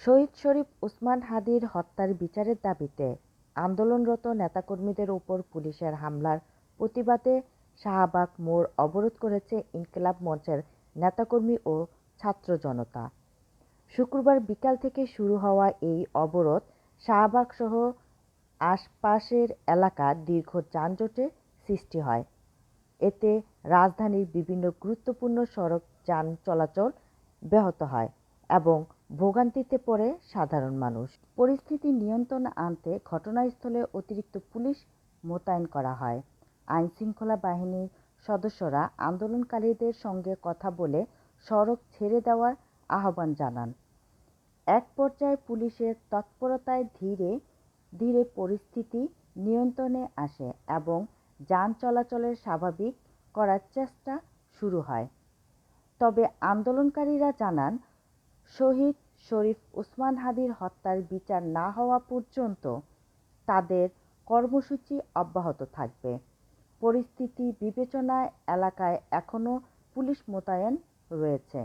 শহীদ শরীফ ওসমান হাদির হত্যার বিচারের দাবিতে আন্দোলনরত নেতাকর্মীদের ওপর পুলিশের হামলার প্রতিবাদে শাহবাগ মোড় অবরোধ করেছে ইনকিলাব মঞ্চের নেতাকর্মী ও ছাত্র জনতা। শুক্রবার বিকাল থেকে শুরু হওয়া এই অবরোধ শাহবাগসহ আশপাশের এলাকায় দীর্ঘ যানজটের সৃষ্টি হয়। এতে রাজধানীর বিভিন্ন গুরুত্বপূর্ণ সড়ক যান চলাচল ব্যাহত হয় এবং ভোগান্তিতে পড়ে সাধারণ মানুষ। পরিস্থিতি নিয়ন্ত্রণে আনতে ঘটনাস্থলে অতিরিক্ত পুলিশ মোতায়েন করা হয়। আইনশৃঙ্খলা বাহিনীর সদস্যরা আন্দোলনকারীদের সঙ্গে কথা বলে সড়ক ছেড়ে দেওয়ার আহ্বান জানান। এক পর্যায়ে পুলিশের তৎপরতায় ধীরে ধীরে পরিস্থিতি নিয়ন্ত্রণে আসে এবং যান চলাচলের স্বাভাবিক করার চেষ্টা শুরু হয়। তবে আন্দোলনকারীরা জানান, শহীদ শরীফ ওসমান হাদির হত্যার বিচার না হওয়া পর্যন্ত তাদের কর্মসূচি অব্যাহত থাকবে। পরিস্থিতি বিবেচনায় এলাকায় এখনো পুলিশ মোতায়েন রয়েছে।